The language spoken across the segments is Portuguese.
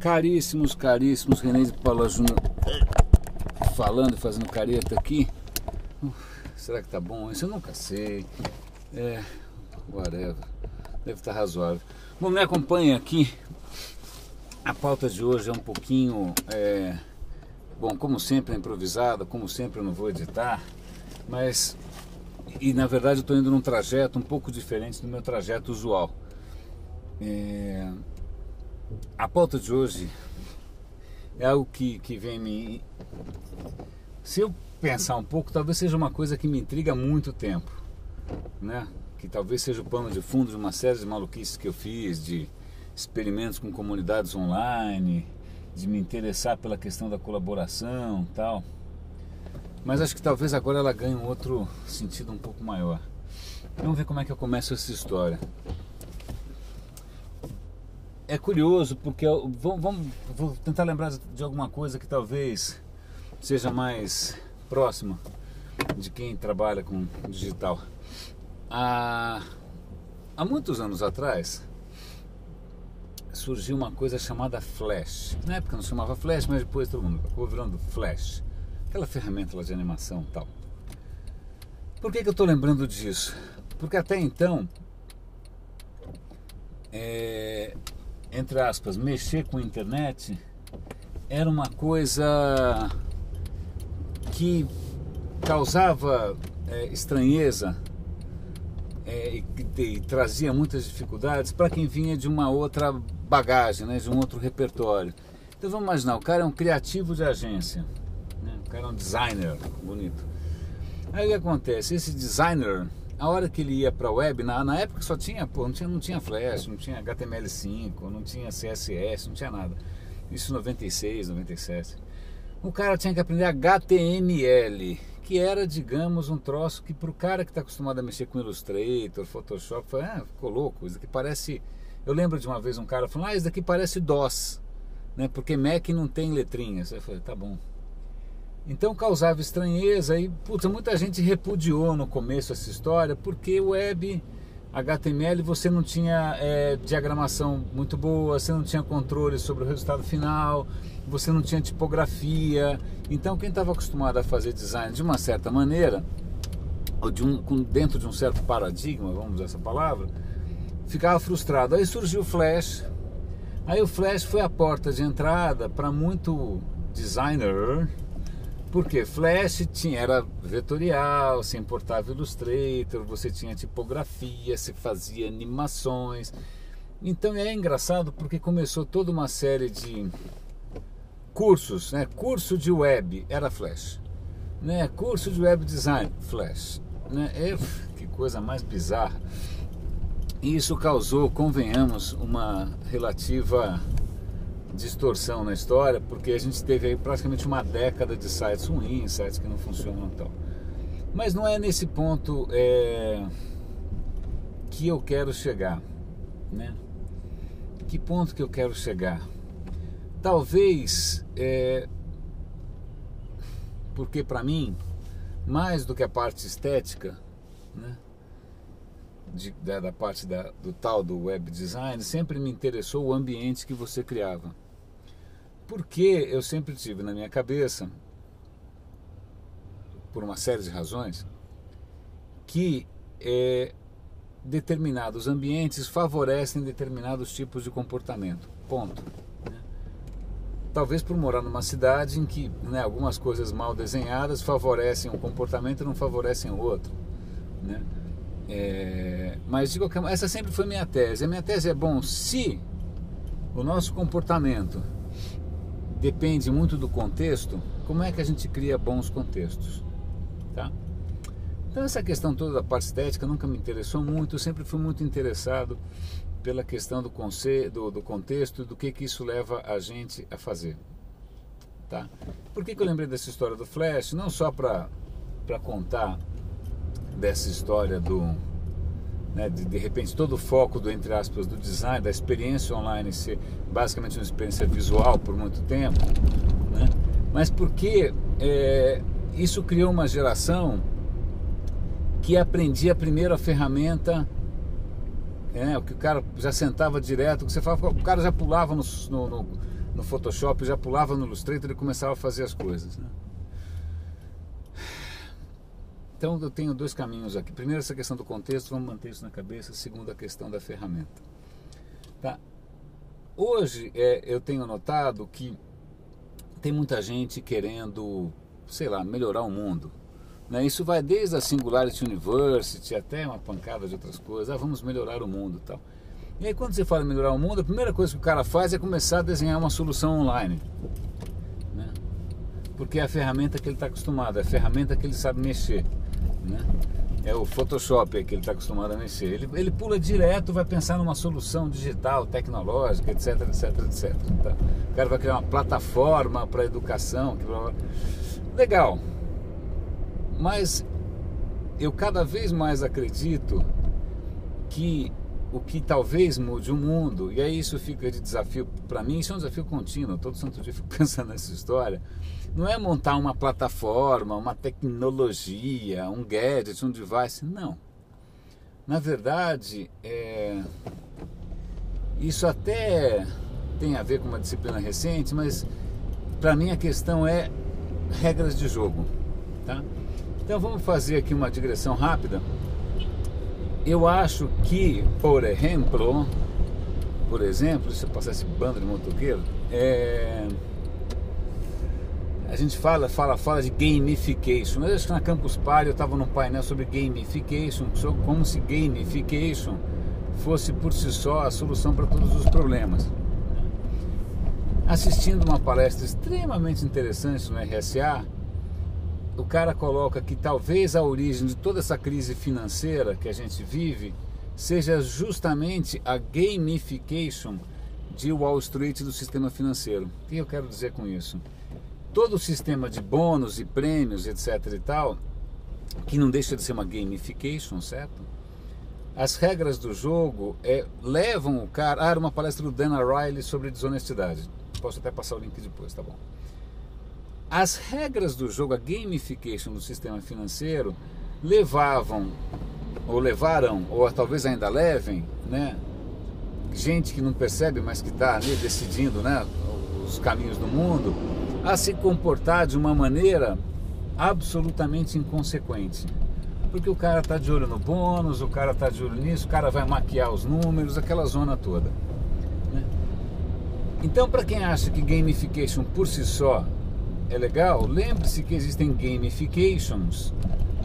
Caríssimos, caríssimos, René de Paula Júnior falando e fazendo careta aqui. Será que tá bom? Isso eu nunca sei. Whatever. Deve estar razoável. Bom, me acompanha aqui. A pauta de hoje é um pouquinho, bom, como sempre é improvisada, como sempre eu não vou editar, mas, e na verdade eu estou indo num trajeto um pouco diferente do meu trajeto usual. A pauta de hoje é algo que vem me... Se eu pensar um pouco, talvez seja uma coisa que me intriga há muito tempo, né? Que talvez seja o pano de fundo de uma série de maluquices que eu fiz, de experimentos com comunidades online, de me interessar pela questão da colaboração e tal. Mas acho que talvez agora ela ganhe um outro sentido um pouco maior. Vamos ver como é que eu começo essa história. É curioso porque vou tentar lembrar de alguma coisa que talvez seja mais próxima de quem trabalha com digital. Há muitos anos atrás surgiu uma coisa chamada Flash. Na época não se chamava Flash, mas depois todo mundo acabou virando Flash. Aquela ferramenta lá de animação e tal. Por que eu estou lembrando disso? Porque até então, entre aspas, mexer com a internet era uma coisa que causava estranheza e trazia muitas dificuldades para quem vinha de uma outra bagagem, né, de um outro repertório. Então vamos imaginar, o cara é um criativo de agência, né, o cara é um designer bonito. Aí o que acontece? Esse designer, a hora que ele ia para a web, na época só tinha, não tinha Flash, não tinha HTML5, não tinha CSS, não tinha nada. Isso em 96, 97. O cara tinha que aprender HTML, que era, digamos, um troço que para o cara que está acostumado a mexer com Illustrator, Photoshop, ficou louco, isso daqui parece... Eu lembro de uma vez um cara falando, isso daqui parece DOS, né, porque Mac não tem letrinhas. Eu falei, tá bom. Então causava estranheza e, muita gente repudiou no começo essa história, porque web, HTML, você não tinha diagramação muito boa, você não tinha controle sobre o resultado final, você não tinha tipografia. Então quem estava acostumado a fazer design de uma certa maneira, ou dentro de um certo paradigma, vamos usar essa palavra, ficava frustrado. Aí surgiu o Flash. Aí o Flash foi a porta de entrada para muito designer, porque Flash era vetorial, você importava Illustrator, você tinha tipografia, você fazia animações. Então é engraçado porque começou toda uma série de cursos, né? Curso de web era Flash, né? Curso de web design, Flash, né? Que coisa mais bizarra. E isso causou, convenhamos, uma relativa distorção na história, porque a gente teve aí praticamente uma década de sites ruins, sites que não funcionam e tal. Mas não é nesse ponto que eu quero chegar, né? Que ponto que eu quero chegar? Talvez, porque para mim, mais do que a parte estética, né, da parte do tal do web design, sempre me interessou o ambiente que você criava. Porque eu sempre tive na minha cabeça, por uma série de razões, que determinados ambientes favorecem determinados tipos de comportamento. Ponto. Talvez por morar numa cidade em que, né, algumas coisas mal desenhadas favorecem um comportamento e não favorecem o outro, né? Mas de qualquer maneira, essa sempre foi minha tese. A minha tese é, bom, se o nosso comportamento depende muito do contexto, como é que a gente cria bons contextos, tá? Então essa questão toda da parte estética nunca me interessou muito. Eu sempre fui muito interessado pela questão do contexto e do que isso leva a gente a fazer, tá? Por que eu lembrei dessa história do Flash? Não só para contar dessa história né, de repente todo o foco do, entre aspas, do design, da experiência online ser basicamente uma experiência visual por muito tempo, né? Mas porque isso criou uma geração que aprendia primeiro a ferramenta, o que o cara já sentava direto, que você falava, o cara já pulava no no Photoshop, já pulava no Illustrator e começava a fazer as coisas, né? Então eu tenho dois caminhos aqui. Primeiro, essa questão do contexto, vamos manter isso na cabeça. Segundo, a questão da ferramenta. Tá? Hoje eu tenho notado que tem muita gente querendo, sei lá, melhorar o mundo, né? Isso vai desde a Singularity University até uma pancada de outras coisas. Vamos melhorar o mundo e tal. E aí quando você fala em melhorar o mundo, a primeira coisa que o cara faz é começar a desenhar uma solução online, né? Porque é a ferramenta que ele está acostumado, é a ferramenta que ele sabe mexer, né? É o Photoshop que ele está acostumado a mexer. Ele pula direto, vai pensar numa solução digital, tecnológica, etc, etc, etc. Tá? O cara vai criar uma plataforma para educação. Legal. Mas eu cada vez mais acredito que o que talvez mude o mundo, e aí isso fica de desafio para mim, isso é um desafio contínuo, todo santo dia eu fico pensando nessa história, não é montar uma plataforma, uma tecnologia, um gadget, um device, não. Na verdade, isso até tem a ver com uma disciplina recente, mas para mim a questão é regras de jogo, tá? Então vamos fazer aqui uma digressão rápida. Eu acho que, por exemplo, se eu passar esse bando de motoqueiro, a gente fala de gamification. Eu acho que na Campus Party eu estava num painel sobre gamification, como se gamification fosse por si só a solução para todos os problemas. Assistindo uma palestra extremamente interessante no RSA, o cara coloca que talvez a origem de toda essa crise financeira que a gente vive seja justamente a gamification de Wall Street do sistema financeiro. O que eu quero dizer com isso? Todo o sistema de bônus e prêmios, etc e tal, que não deixa de ser uma gamification, certo? As regras do jogo levam o cara... era uma palestra do Dan Ariely sobre desonestidade. Posso até passar o link depois, tá bom? As regras do jogo, a gamification do sistema financeiro, levaram, ou talvez ainda levem, né, gente que não percebe, mas que está ali decidindo, né, os caminhos do mundo, a se comportar de uma maneira absolutamente inconsequente. Porque o cara está de olho no bônus, o cara está de olho nisso, o cara vai maquiar os números, aquela zona toda, né? Então, para quem acha que gamification por si só é legal, lembre-se que existem gamifications,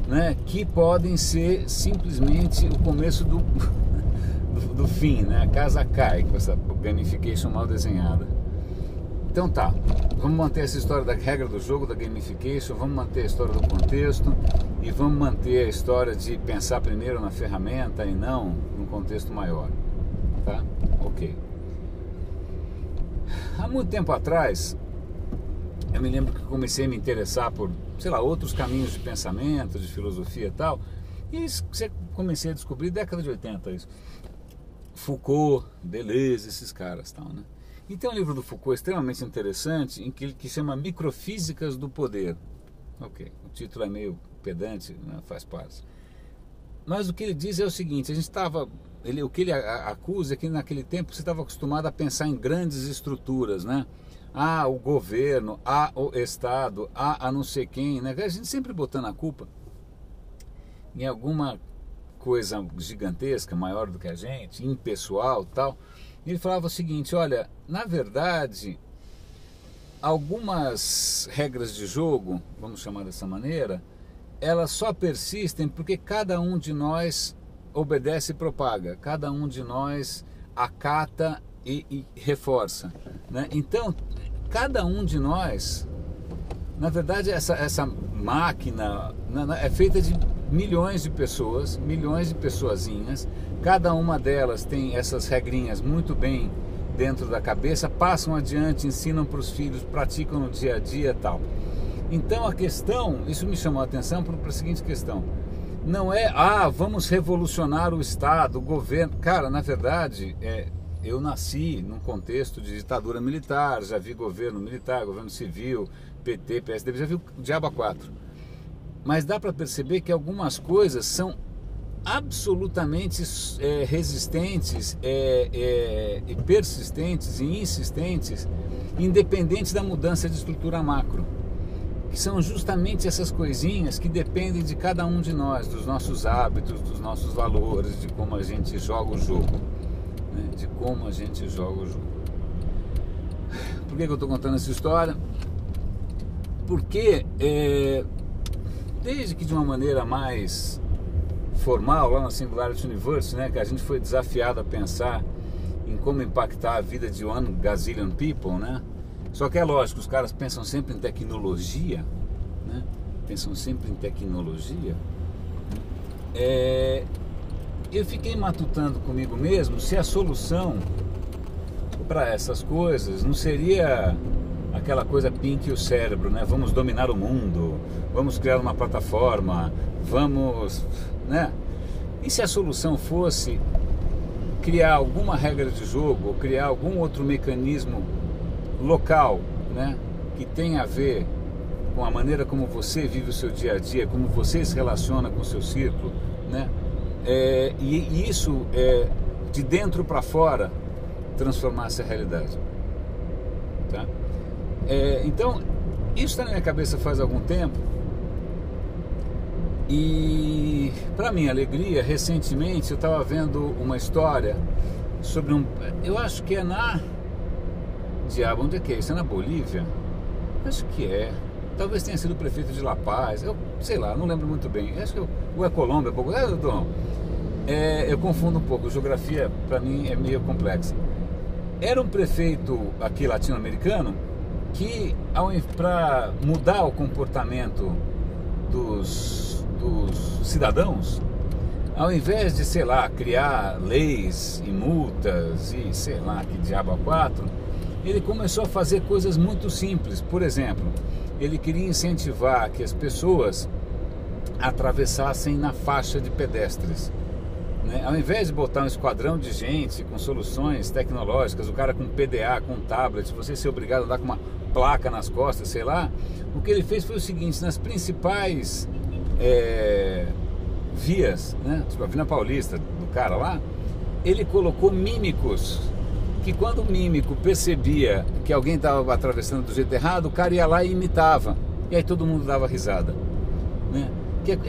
né, que podem ser simplesmente o começo do fim, né? A casa cai com essa gamification mal desenhada. Então tá, vamos manter essa história da regra do jogo, da gamification, vamos manter a história do contexto e vamos manter a história de pensar primeiro na ferramenta e não num contexto maior, tá? Ok. Há muito tempo atrás, eu me lembro que comecei a me interessar por, sei lá, outros caminhos de pensamento, de filosofia e tal, e comecei a descobrir, década de 80 isso, Foucault, Deleuze, esses caras tal, né? E tem um livro do Foucault extremamente interessante, que chama Microfísicas do Poder. Ok, o título é meio pedante, né? Faz parte. Mas o que ele diz é o seguinte, o que ele acusa é que naquele tempo você estava acostumado a pensar em grandes estruturas, né? O governo, o Estado, a não sei quem, né? A gente sempre botando a culpa em alguma coisa gigantesca, maior do que a gente, impessoal, tal. E ele falava o seguinte, olha, na verdade, algumas regras de jogo, vamos chamar dessa maneira, elas só persistem porque cada um de nós obedece e propaga, cada um de nós acata e reforça, né? Então, cada um de nós, na verdade, essa máquina é feita de milhões de pessoazinhas, cada uma delas tem essas regrinhas muito bem dentro da cabeça, passam adiante, ensinam para os filhos, praticam no dia a dia e tal. Então a questão, isso me chamou a atenção para a seguinte questão, não é, vamos revolucionar o Estado, o governo. Cara, na verdade, eu nasci num contexto de ditadura militar, já vi governo militar, governo civil, PT, PSDB, já vi o diabo a quatro. Mas dá para perceber que algumas coisas são absolutamente resistentes e persistentes e insistentes, independente da mudança de estrutura macro, que são justamente essas coisinhas que dependem de cada um de nós, dos nossos hábitos, dos nossos valores, de como a gente joga o jogo, né? De como a gente joga o jogo. Por que eu estou contando essa história? Porque desde que de uma maneira mais formal, lá na Singularity Universe, né, que a gente foi desafiado a pensar em como impactar a vida de 1 gazillion people, né? Só que é lógico, os caras pensam sempre em tecnologia, né? Pensam sempre em tecnologia. Eu fiquei matutando comigo mesmo se a solução para essas coisas não seria aquela coisa pink e o cérebro, né? Vamos dominar o mundo, vamos criar uma plataforma, vamos, né? E se a solução fosse criar alguma regra de jogo, ou criar algum outro mecanismo local, né? Que tenha a ver com a maneira como você vive o seu dia a dia, como você se relaciona com o seu círculo, né? E isso, de dentro para fora, transformasse a realidade, tá? Então, isso está na minha cabeça faz algum tempo. E, para minha alegria, recentemente eu estava vendo uma história sobre eu acho que é onde é que é isso? É na Bolívia? Acho que é. Talvez tenha sido o prefeito de La Paz. Eu sei lá, não lembro muito bem. Acho que ou é Colômbia, eu confundo um pouco. Geografia, para mim, é meio complexa. Era um prefeito aqui latino-americano que, para mudar o comportamento dos cidadãos, ao invés de, sei lá, criar leis e multas e sei lá que diabo a quatro, ele começou a fazer coisas muito simples. Por exemplo, ele queria incentivar que as pessoas atravessassem na faixa de pedestres, né? Ao invés de botar um esquadrão de gente com soluções tecnológicas, o cara com PDA, com tablet, você ser obrigado a andar com uma placa nas costas, sei lá, o que ele fez foi o seguinte: nas principais vias, né, tipo a Avenida Paulista do cara lá, ele colocou mímicos, que quando o mímico percebia que alguém estava atravessando do jeito errado, o cara ia lá e imitava, e aí todo mundo dava risada, né?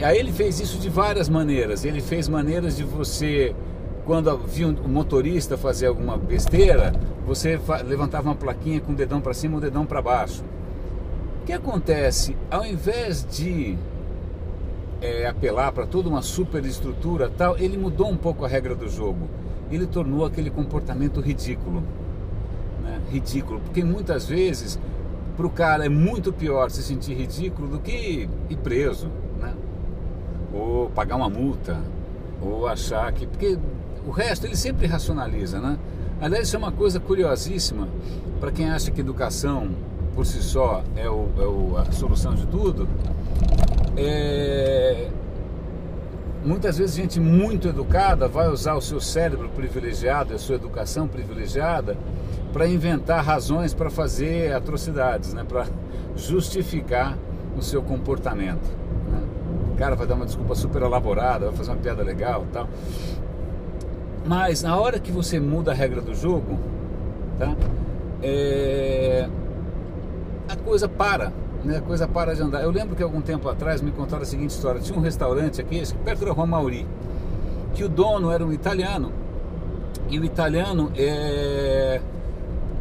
Aí ele fez isso de várias maneiras. Ele fez maneiras de você, quando via um motorista fazer alguma besteira, você levantava uma plaquinha com o dedão para cima e o dedão para baixo. O que acontece? Ao invés de apelar para toda uma superestrutura tal, ele mudou um pouco a regra do jogo. Ele tornou aquele comportamento ridículo, né? Ridículo, porque muitas vezes para o cara é muito pior se sentir ridículo do que ir preso, né? Ou pagar uma multa, ou achar que... Porque o resto ele sempre racionaliza, né? Aliás, isso é uma coisa curiosíssima para quem acha que educação por si só é a solução de tudo. Muitas vezes gente muito educada vai usar o seu cérebro privilegiado, a sua educação privilegiada, para inventar razões para fazer atrocidades, né? Para justificar o seu comportamento, né? O cara vai dar uma desculpa super elaborada, vai fazer uma piada legal e tal. Mas na hora que você muda a regra do jogo, tá? A coisa para, né? A coisa para de andar. Eu lembro que algum tempo atrás me contaram a seguinte história. Tinha um restaurante aqui, perto da Rua Mauri, que o dono era um italiano. E o italiano,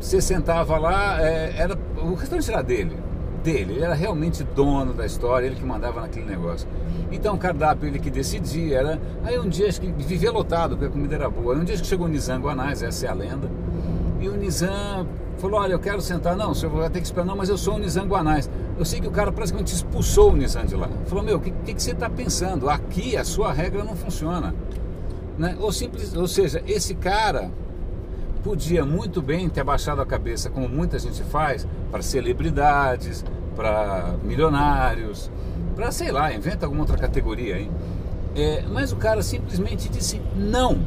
você sentava lá, o restaurante era dele, ele era realmente dono da história, ele que mandava naquele negócio. Então o cardápio ele que decidia. Aí um dia, acho que vivia lotado, porque a comida era boa. Aí um dia que chegou o Nizam Guanais, essa é a lenda, e o Nizam falou: olha, eu quero sentar. Não, o senhor vai ter que esperar. Não, mas eu sou o Nizam Guanais. Eu sei que o cara praticamente expulsou o Nizam de lá. Falou: meu, o que você está pensando? Aqui a sua regra não funciona, né? Ou seja, esse cara podia muito bem ter abaixado a cabeça, como muita gente faz, para celebridades, para milionários, para, sei lá, inventa alguma outra categoria, hein? Mas o cara simplesmente disse não.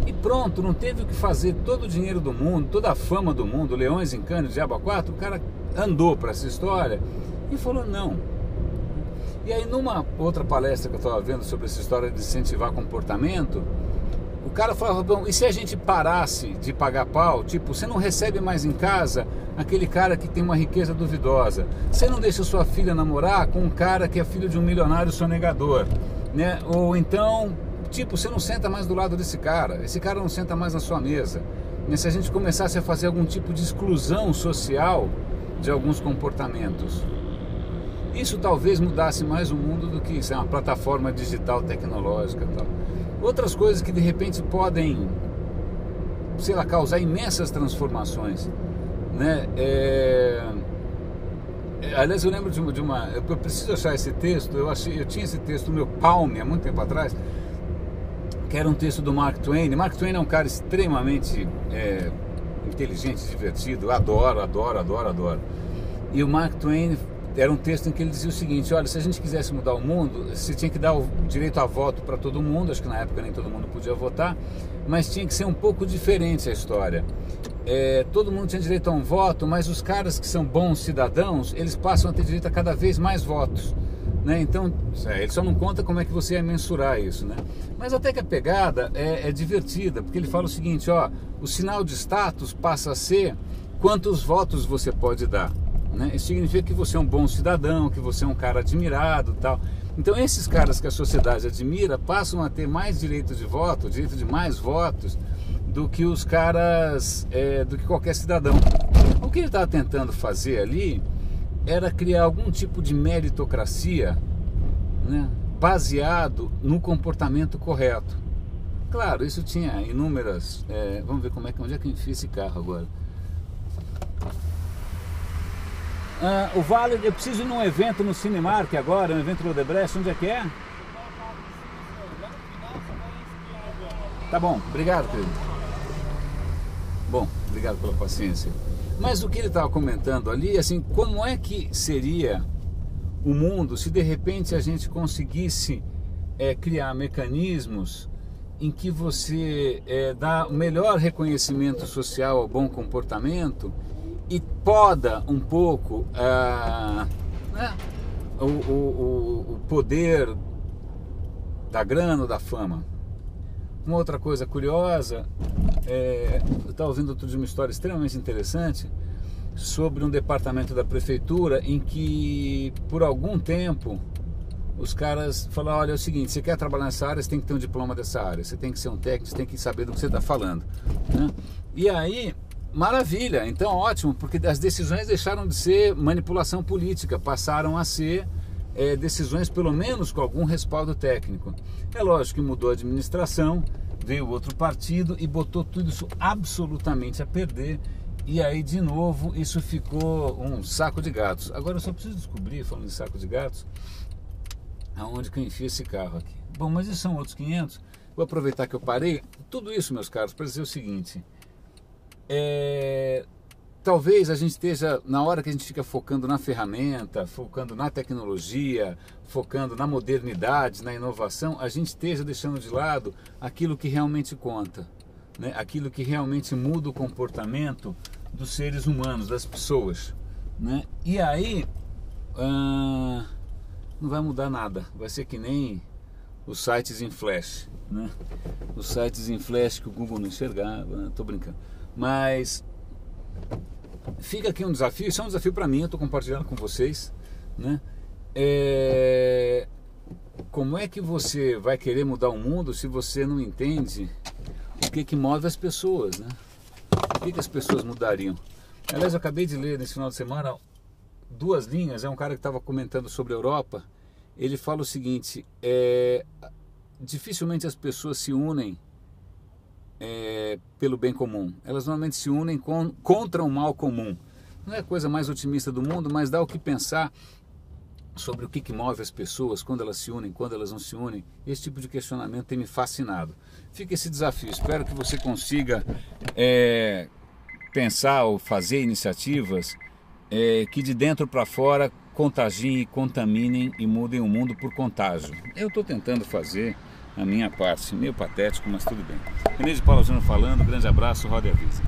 E pronto, não teve o que fazer. Todo o dinheiro do mundo, toda a fama do mundo, Leões em Cannes, Diabo a 4, o cara andou para essa história e falou não. E aí numa outra palestra que eu estava vendo sobre essa história de incentivar comportamento, o cara falava, bom, e se a gente parasse de pagar pau? Tipo, você não recebe mais em casa aquele cara que tem uma riqueza duvidosa. Você não deixa sua filha namorar com um cara que é filho de um milionário sonegador, né? Ou então, tipo, você não senta mais do lado desse cara. Esse cara não senta mais na sua mesa. E se a gente começasse a fazer algum tipo de exclusão social de alguns comportamentos, isso talvez mudasse mais o mundo do que uma plataforma digital tecnológica e tal. Outras coisas que de repente podem, sei lá, causar imensas transformações, né? Aliás, eu lembro de uma... Eu preciso achar esse texto. Eu tinha esse texto no meu Palm há muito tempo atrás, que era um texto do Mark Twain. Mark Twain é um cara extremamente inteligente, divertido, adoro. E o Mark Twain... Era um texto em que ele dizia o seguinte: olha, se a gente quisesse mudar o mundo, você tinha que dar o direito a voto para todo mundo. Acho que na época nem todo mundo podia votar, mas tinha que ser um pouco diferente a história. Todo mundo tinha direito a um voto, mas os caras que são bons cidadãos, eles passam a ter direito a cada vez mais votos, né? Então, ele só não conta como é que você ia mensurar isso, né? Mas até que a pegada é divertida, porque ele fala o seguinte: ó, o sinal de status passa a ser quantos votos você pode dar, né? Isso significa que você é um bom cidadão, que você é um cara admirado, tal. Então esses caras que a sociedade admira passam a ter mais direito de voto, direito de mais votos do que os caras, do que qualquer cidadão. O que ele estava tentando fazer ali era criar algum tipo de meritocracia, né, baseado no comportamento correto. Claro, isso tinha inúmeras... vamos ver onde é que eu enfio esse carro agora. O Vale, eu preciso ir num evento no Cinemark agora, um evento no Odebrecht. Onde é que é? Tá bom, obrigado, querido. Bom, obrigado pela paciência. Mas o que ele estava comentando ali, assim, como é que seria o mundo se de repente a gente conseguisse criar mecanismos em que você dá o melhor reconhecimento social ao bom comportamento e poda um pouco o poder da grana ou da fama. Uma outra coisa curiosa, eu estava ouvindo outro dia uma história extremamente interessante sobre um departamento da prefeitura em que por algum tempo os caras falaram: olha, é o seguinte, você quer trabalhar nessa área, você tem que ter um diploma dessa área, você tem que ser um técnico, você tem que saber do que você está falando, né? E aí, maravilha, então ótimo, porque as decisões deixaram de ser manipulação política, passaram a ser decisões pelo menos com algum respaldo técnico. É lógico que mudou a administração, veio outro partido e botou tudo isso absolutamente a perder, e aí de novo isso ficou um saco de gatos. Agora eu só preciso descobrir, falando de saco de gatos, aonde que eu enfio esse carro aqui. Bom, mas isso são outros 500. Vou aproveitar que eu parei. Tudo isso, meus caros, para dizer o seguinte: talvez a gente esteja, na hora que a gente fica focando na ferramenta, focando na tecnologia, focando na modernidade, na inovação, a gente esteja deixando de lado aquilo que realmente conta, né? Aquilo que realmente muda o comportamento dos seres humanos, das pessoas, né? E aí não vai mudar nada, vai ser que nem os sites em flash, né? Os sites em flash que o Google não enxergava, tô brincando. Mas fica aqui um desafio, isso é um desafio para mim, eu estou compartilhando com vocês, né? Como é que você vai querer mudar o mundo se você não entende o que move as pessoas, né? O que as pessoas mudariam? Aliás, eu acabei de ler nesse final de semana 2 linhas, é um cara que estava comentando sobre a Europa. Ele fala o seguinte: dificilmente as pessoas se unem pelo bem comum, elas normalmente se unem contra o mal comum. Não é a coisa mais otimista do mundo, mas dá o que pensar sobre o que move as pessoas, quando elas se unem, quando elas não se unem. Esse tipo de questionamento tem me fascinado. Fica esse desafio, espero que você consiga pensar ou fazer iniciativas que de dentro para fora contagiem, contaminem e mudem o mundo por contágio. Eu estou tentando fazer a minha parte, meio patético, mas tudo bem. René de Paula Júnior falando, grande abraço, roda e avisa.